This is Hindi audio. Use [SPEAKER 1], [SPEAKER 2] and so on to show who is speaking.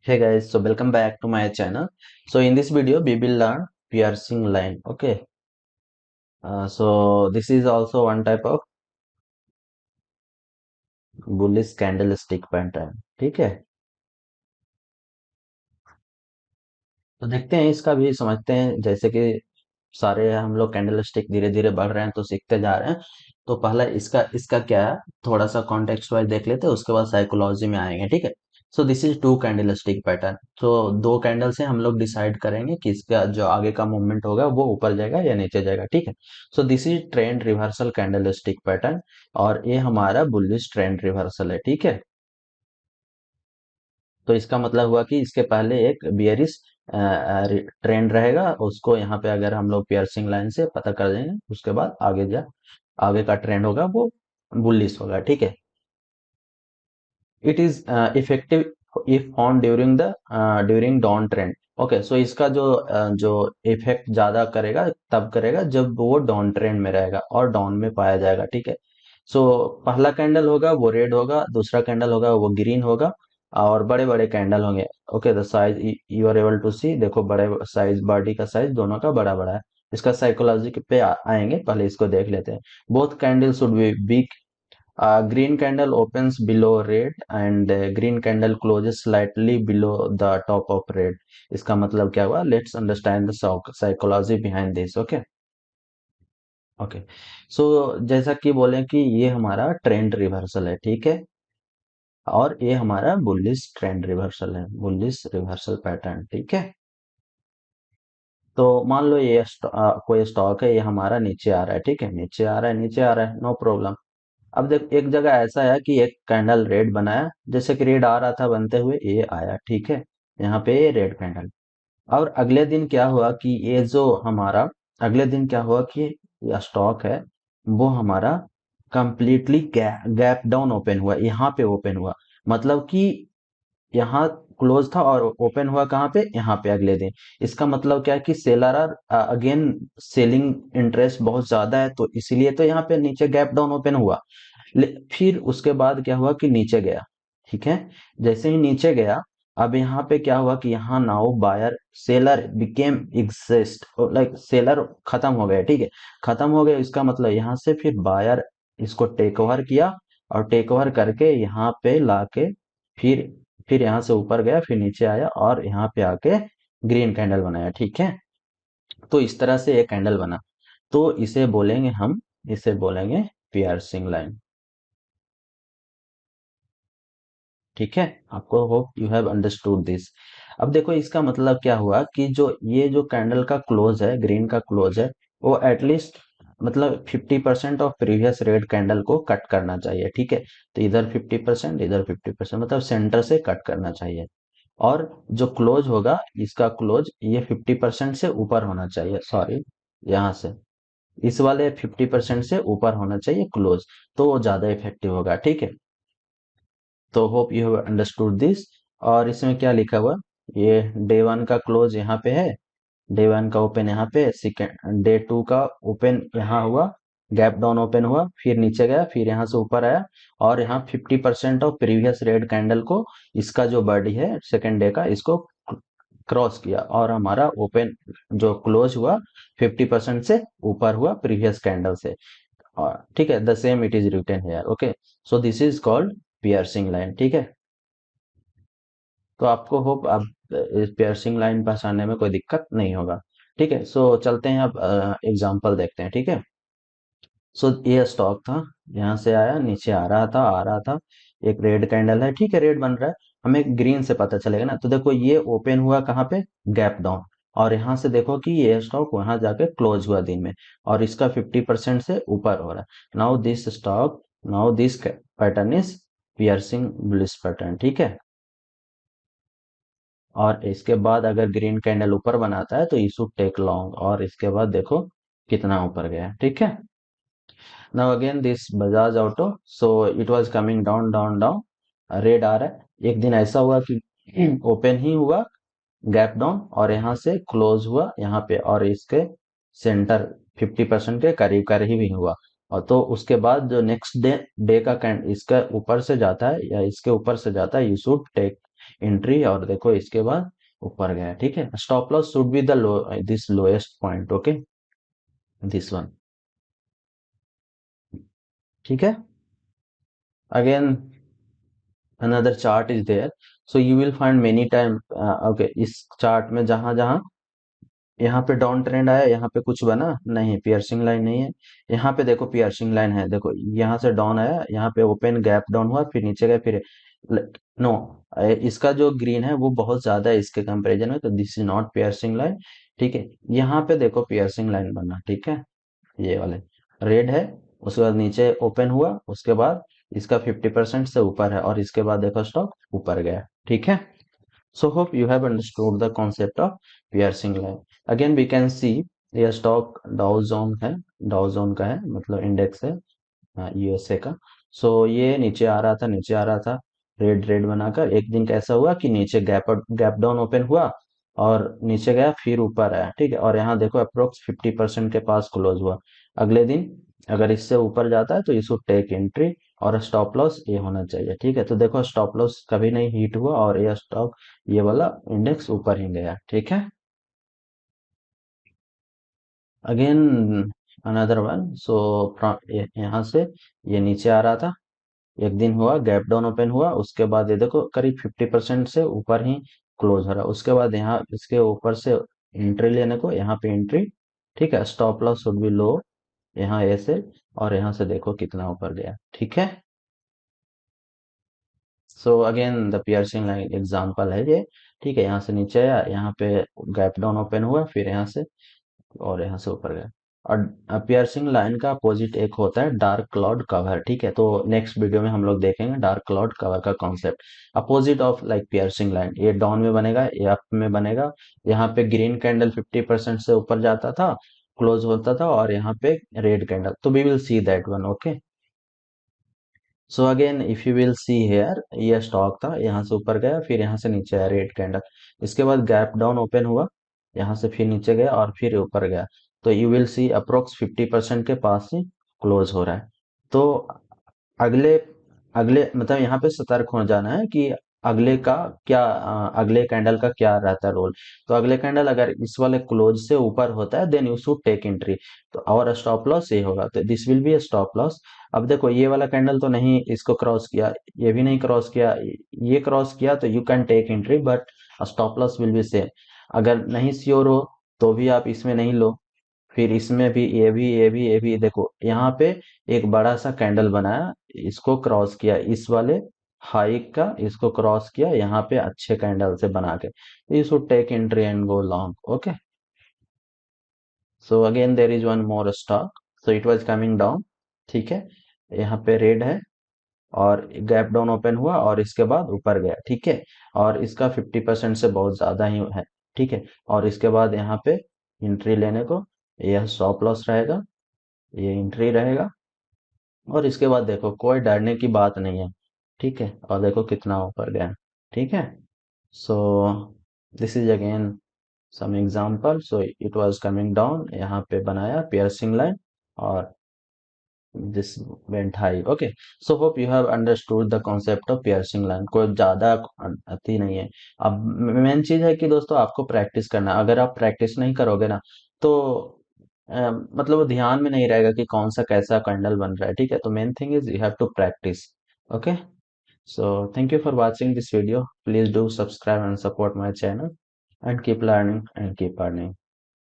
[SPEAKER 1] Hey guys, so welcome back to my channel. So in this video, we will learn piercing line. Okay. So this is also one type of bullish candlestick pattern. ठीक है. तो देखते हैं इसका भी समझते हैं जैसे कि सारे हम लोग कैंडल स्टिक धीरे धीरे बढ़ रहे हैं तो सीखते जा रहे हैं। तो पहला इसका इसका क्या है, थोड़ा सा कॉन्टेक्स्ट वाइज देख लेते हैं, उसके बाद साइकोलॉजी में आएंगे। ठीक है. So this is two candlestick pattern. तो दो कैंडल से हम लोग डिसाइड करेंगे कि इसका जो आगे का मूवमेंट होगा वो ऊपर जाएगा या नीचे जाएगा। ठीक है. So this is trend reversal candle stick pattern और ये हमारा बुलिश ट्रेंड रिवर्सल है। ठीक है. तो इसका मतलब हुआ कि इसके पहले एक बियरिश ट्रेंड रहेगा, उसको यहाँ पे अगर हम लोग पियर्सिंग लाइन से पता कर देंगे, उसके बाद आगे का ट्रेंड होगा वो बुलिश होगा। ठीक है. It is effective if on during down trend. Okay, so इसका जो इफेक्ट ज्यादा करेगा तब करेगा जब वो डाउन ट्रेंड में रहेगा और डाउन में पाया जाएगा। ठीक है. सो पहला कैंडल होगा वो रेड होगा, दूसरा कैंडल होगा वो ग्रीन होगा और बड़े बड़े कैंडल होंगे। Okay, the size you are able to see, देखो बड़े साइज, बॉडी का साइज दोनों का बड़ा बड़ा है। इसका साइकोलॉजी पे आएंगे, पहले इसको देख लेते हैं। Both candle should be big. Green candle opens below red and green candle closes slightly below the top of red. इसका मतलब क्या हुआ? Let's understand the psychology behind this. Okay. Okay. So जैसा कि बोले कि ये हमारा ट्रेंड रिवर्सल है। ठीक है. और ये हमारा बुलिश ट्रेंड रिवर्सल है, बुलिश रिवर्सल पैटर्न। ठीक है. तो मान लो ये कोई स्टॉक है, ये हमारा नीचे आ रहा है। ठीक है, नीचे आ रहा है, नीचे आ रहा है, नो प्रॉब्लम। अब देख, एक जगह ऐसा है कि एक कैंडल रेड बनाया, जैसे कि रेड आ रहा था बनते हुए, ये आया। ठीक है, यहाँ पे रेड कैंडल। और अगले दिन क्या हुआ कि ये जो हमारा अगले दिन क्या हुआ कि ये स्टॉक है वो हमारा कंप्लीटली गैप डाउन ओपन हुआ, यहाँ पे ओपन हुआ। मतलब कि यहाँ क्लोज था और ओपन हुआ कहाँ पे, यहाँ पे अगले दिन। इसका मतलब क्या है कि seller are again selling interest बहुत ज्यादा है, तो इसीलिए तो यहाँ पे नीचे गैप डाउन ओपन हुआ। फिर उसके बाद क्या हुआ कि नीचे गया। ठीक है. जैसे ही नीचे गया, अब यहाँ पे क्या हुआ कि यहाँ now buyer seller became exist, like seller खत्म हो गए। ठीक है, खत्म हो गए, इसका मतलब यहाँ से फिर बायर इसको टेक ओवर किया और टेक ओवर करके यहाँ पे लाके फिर फिर यहाँ से ऊपर गया, फिर नीचे आया और यहाँ पे आके ग्रीन कैंडल बनाया। ठीक है. तो इस तरह से एक कैंडल बना, तो इसे बोलेंगे पियर्सिंग लाइन। ठीक है, आपको hope you have understood this. अब देखो इसका मतलब क्या हुआ कि जो कैंडल का क्लोज है, ग्रीन का क्लोज है, वो एटलीस्ट मतलब 50% ऑफ प्रीवियस रेड कैंडल को कट करना चाहिए। ठीक है. तो इधर 50%, इधर 50%, मतलब सेंटर से कट करना चाहिए। और जो क्लोज होगा, इसका क्लोज ये 50% से ऊपर होना चाहिए, सॉरी, यहाँ से इस वाले 50% से ऊपर होना चाहिए क्लोज, तो वो ज्यादा इफेक्टिव होगा। ठीक है. तो hope you have understood this. और इसमें क्या लिखा हुआ, ये डे वन का क्लोज यहाँ पे है, डे वन का ओपन यहाँ पे, सेकेंड डे टू का ओपन यहाँ हुआ, गैप डाउन ओपन हुआ, फिर नीचे गया, फिर यहाँ से ऊपर आया और यहाँ 50% ऑफ प्रीवियस रेड कैंडल को, इसका जो बॉडी है सेकेंड डे का, इसको क्रॉस किया और हमारा ओपन जो क्लोज हुआ 50% से ऊपर हुआ प्रीवियस कैंडल से। और ठीक है, the same it is written here. Okay, so this is called piercing line. ठीक है. तो आपको होप अब इस पियर्सिंग लाइन पहचानने में कोई दिक्कत नहीं होगा। ठीक है, सो चलते हैं अब एग्जांपल देखते हैं। ठीक है. सो ये स्टॉक था, यहाँ से आया, नीचे आ रहा था, एक रेड कैंडल है। ठीक है, रेड बन रहा है, हमें ग्रीन से पता चलेगा ना। तो देखो ये ओपन हुआ कहाँ पे, गैप डाउन, और यहाँ से देखो कि ये स्टॉक वहां जाके क्लोज हुआ दिन में, और इसका 50% से ऊपर हो रहा है। Now this pattern is piercing bullish pattern. ठीक है. और इसके बाद अगर ग्रीन कैंडल ऊपर बनाता है तो यू शुड टेक लॉन्ग, और इसके बाद देखो कितना ऊपर गया। ठीक है. Now again this Bajaj auto, so it was coming down down down, red आ रहा है। एक दिन ऐसा हुआ कि ओपन ही हुआ, गैप डाउन, और यहाँ से क्लोज हुआ यहाँ पे, और इसके सेंटर 50% के करीब करीब ही हुआ। और तो उसके बाद जो नेक्स्ट डे डे का कैंड इसका ऊपर से जाता है या इसके ऊपर से जाता है, यू शुड टेक एंट्री, और देखो इसके बाद ऊपर गया, ठीक है। Stop loss should be the low, this lowest point, okay, this one, ठीक है। Again another chart is there, so you will find many time, okay, इस चार्ट में जहां जहां यहाँ पे डाउन ट्रेंड आया, यहाँ पे कुछ बना नहीं, पियर्सिंग लाइन नहीं है। यहाँ पे देखो पियर्सिंग लाइन है, देखो यहाँ से डाउन आया, यहाँ पे ओपन गैप डाउन हुआ, फिर नीचे गया, फिर नो, इसका जो ग्रीन है वो बहुत ज्यादा है इसके कंपैरिजन में, तो this is not piercing line, ठीक है। यहाँ पे देखो पियर्सिंग लाइन बना, ठीक है, ये वाले रेड है, उसके बाद नीचे ओपन हुआ, उसके बाद इसका 50% से ऊपर है, और इसके बाद देखो स्टॉक ऊपर गया, ठीक है। So hope you have understood the concept of piercing line. Again we can see ये स्टॉक डाउ जोन है, डाउ जोन का है, मतलब इंडेक्स है यूएसए का। सो ये नीचे आ रहा था, नीचे आ रहा था, रेड रेड बनाकर एक दिन कैसा हुआ कि नीचे गैप गैप डाउन ओपन हुआ और नीचे गया, फिर ऊपर आया, ठीक है। और यहाँ देखो अप्रोक्स 50% के पास क्लोज हुआ। अगले दिन अगर इससे ऊपर जाता है तो इसको टेक एंट्री, और स्टॉप लॉस ये होना चाहिए, ठीक है। तो देखो स्टॉप लॉस कभी नहीं हिट हुआ, और ये स्टॉक, ये वाला इंडेक्स ऊपर ही गया, ठीक है। अगेन अनदर वन, सो यहाँ से ये नीचे आ रहा था, एक दिन हुआ गैप डाउन ओपन हुआ, उसके बाद ये देखो करीब 50% से ऊपर ही क्लोज हो रहा है। उसके बाद यहाँ इसके ऊपर से एंट्री लेने को, यहाँ पे एंट्री, ठीक है। स्टॉप लॉस शुड बी लो, यहाँ ऐसे, और यहाँ से देखो कितना ऊपर गया, ठीक है। So again the piercing line example है ये, ठीक है। यहाँ से नीचे आया, यहाँ पे गैप डाउन ओपन हुआ, फिर यहाँ से और यहाँ से ऊपर गया। और पियर्सिंग लाइन का अपोजिट एक होता है डार्क क्लाउड कवर, ठीक है। तो नेक्स्ट वीडियो में हम लोग देखेंगे डार्क क्लाउड कवर का concept. Opposite of like piercing line, ये डाउन में बनेगा, ये अप में बनेगा। यहाँ पे ग्रीन कैंडल 50% से ऊपर जाता था, क्लोज होता था, और यहाँ पे रेड कैंडल, तो we will see that one, okay. So again if you will see here, ये स्टॉक था, यहाँ से ऊपर गया, फिर यहाँ से नीचे आया रेड कैंडल, इसके बाद गैप डाउन ओपन हुआ, यहाँ से फिर नीचे गया और फिर ऊपर गया। तो यू विल सी अप्रोक्स 50% के पास ही क्लोज हो रहा है। तो अगले अगले मतलब यहाँ पे सतर्क हो जाना है कि अगले का क्या, अगले कैंडल का क्या रहता है रोल। तो अगले कैंडल अगर इस वाले क्लोज से ऊपर होता है, then you should take entry, तो और स्टॉप लॉस ये होगा, तो this will be stop loss. अब देखो ये वाला कैंडल तो नहीं इसको क्रॉस किया, ये भी नहीं क्रॉस किया, ये क्रॉस किया, तो you can take entry, but stop loss will be same. अगर नहीं श्योर हो तो भी आप इसमें नहीं लो, फिर इसमें भी, ये भी देखो यहाँ पे एक बड़ा सा कैंडल बनाया, इसको क्रॉस किया, इस वाले हाई का इसको क्रॉस किया यहाँ पे अच्छे कैंडल से बना के, you should take entry and go long, okay. So again there is one more stock, so it was coming down, ठीक है। यहाँ पे रेड है, और गैप डाउन ओपन हुआ, और इसके बाद ऊपर गया, ठीक है। और इसका 50% से बहुत ज्यादा ही है, ठीक है। और इसके बाद यहाँ पे एंट्री लेने को, यह स्टॉप लॉस रहेगा, ये एंट्री रहेगा, और इसके बाद देखो कोई डरने की बात नहीं है, ठीक है। और देखो कितना ऊपर गया, ठीक है। So this is again some example, so it was coming down, यहाँ पे बनाया पियर्सिंग लाइन, और this went high, okay। So hope you have understood the concept of piercing line, कोई ज्यादा अति नहीं है। अब मेन चीज है कि दोस्तों आपको प्रैक्टिस करना, अगर आप प्रैक्टिस नहीं करोगे ना, तो मतलब वो ध्यान में नहीं रहेगा कि कौन सा कैसा कैंडल बन रहा है, ठीक है। तो main thing is you have to practise, okay. So thank you for watching this video, please do subscribe and support my channel, and keep learning and keep earning.